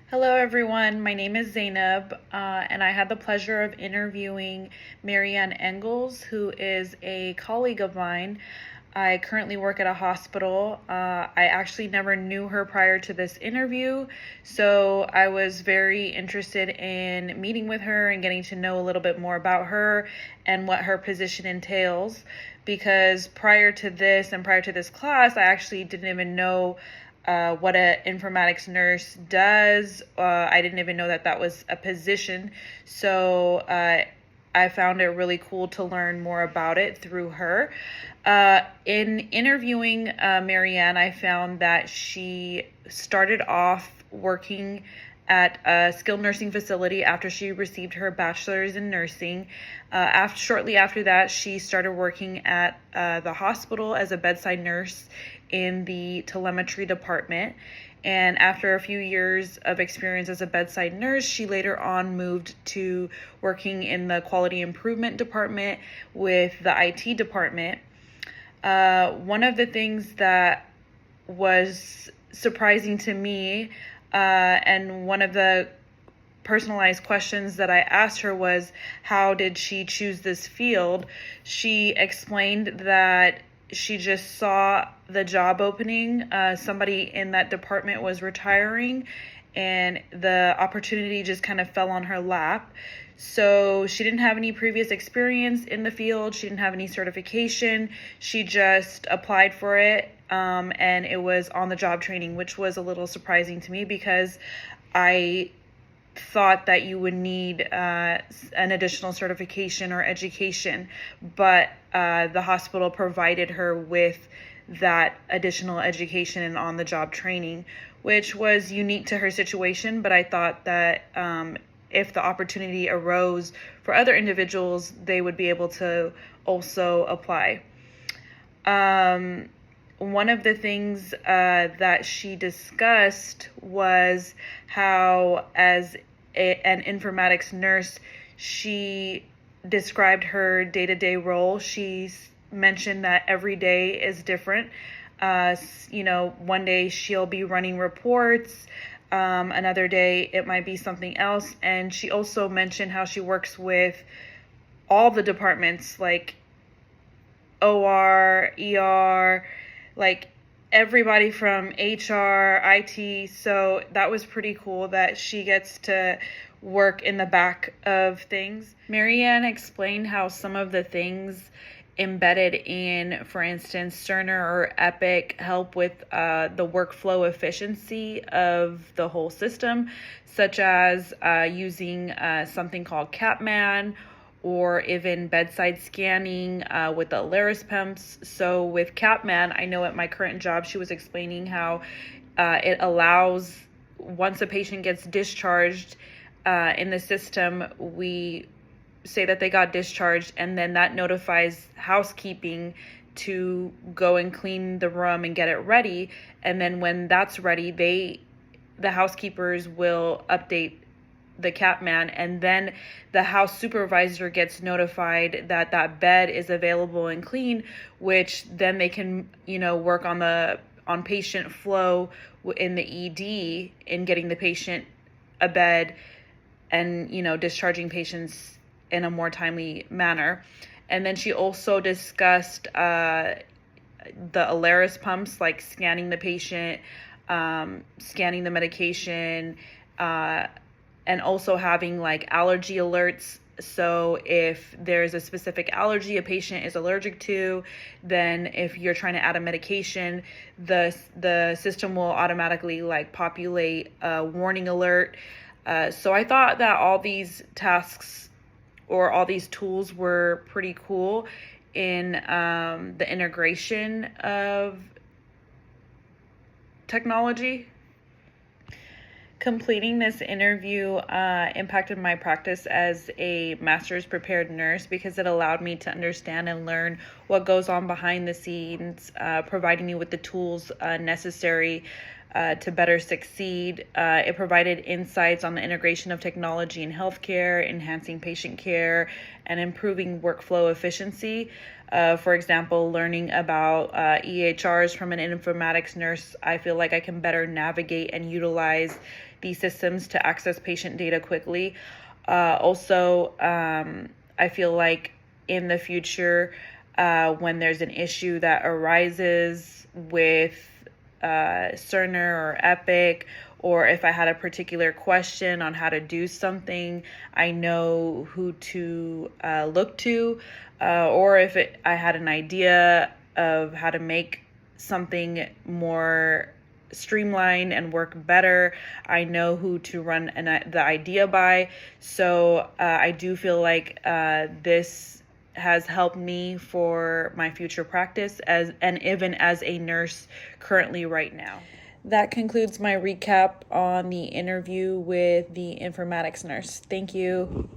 Hello, everyone. My name is Zainab, and I had the pleasure of interviewing Marianne Engels, who is a colleague of mine. I currently work at a hospital. I actually never knew her prior to this interview, so I was very interested in meeting with her and getting to know a little bit more about her and what her position entails. Because prior to this and prior to this class, I actually didn't even know what an informatics nurse does. I didn't even know that that was a position. So I found it really cool to learn more about it through her. In interviewing Marianne, I found that she started off working at a skilled nursing facility after she received her bachelor's in nursing. Shortly after that, she started working at the hospital as a bedside nurse in the telemetry department. And after a few years of experience as a bedside nurse, she later on moved to working in the quality improvement department with the IT department. One of the things that was surprising to me, and one of the personalized questions that I asked her was, how did she choose this field? She explained that she just saw the job opening. Somebody in that department was retiring, and the opportunity just kind of fell on her lap. So she didn't have any previous experience in the field. She didn't have any certification. She just applied for it, and it was on the job training, which was a little surprising to me because I thought that you would need an additional certification or education, but the hospital provided her with that additional education and on-the-job training, which was unique to her situation. But I thought that if the opportunity arose for other individuals, they would be able to also apply. One of the things that she discussed was how, as an informatics nurse, she described her day-to-day role. She mentioned that every day is different. One day she'll be running reports. Another day it might be something else. And she also mentioned how she works with all the departments, like OR, ER, like everybody from HR, IT. So that was pretty cool that she gets to work in the back of things. Marianne explained how some of the things embedded in, for instance, Cerner or Epic help with the workflow efficiency of the whole system, such as using something called Capman, or even bedside scanning with the Alaris pumps. So with Capman, I know at my current job, she was explaining how it allows, once a patient gets discharged in the system, we say that they got discharged, and then that notifies housekeeping to go and clean the room and get it ready. And then when that's ready, the housekeepers will update the Capman, and then the house supervisor gets notified that that bed is available and clean, which then they can, work on patient flow in the ED in getting the patient a bed and, discharging patients in a more timely manner. And then she also discussed the Alaris pumps, like scanning the patient, scanning the medication, and also having like allergy alerts. So if there's a specific allergy a patient is allergic to, then if you're trying to add a medication, the system will automatically like populate a warning alert. So I thought that all these tasks or all these tools were pretty cool in the integration of technology. Completing this interview impacted my practice as a master's prepared nurse because it allowed me to understand and learn what goes on behind the scenes, providing me with the tools necessary to better succeed. It provided insights on the integration of technology in healthcare, enhancing patient care, and improving workflow efficiency. For example, learning about EHRs from an informatics nurse, I feel like I can better navigate and utilize these systems to access patient data quickly. Also, I feel like in the future, when there's an issue that arises with Cerner or Epic, or if I had a particular question on how to do something, I know who to look to, or if I had an idea of how to make something more streamlined and work better, I know who to run the idea by. So I do feel like this has helped me for my future practice and even as a nurse currently right now. That concludes my recap on the interview with the informatics nurse. Thank you.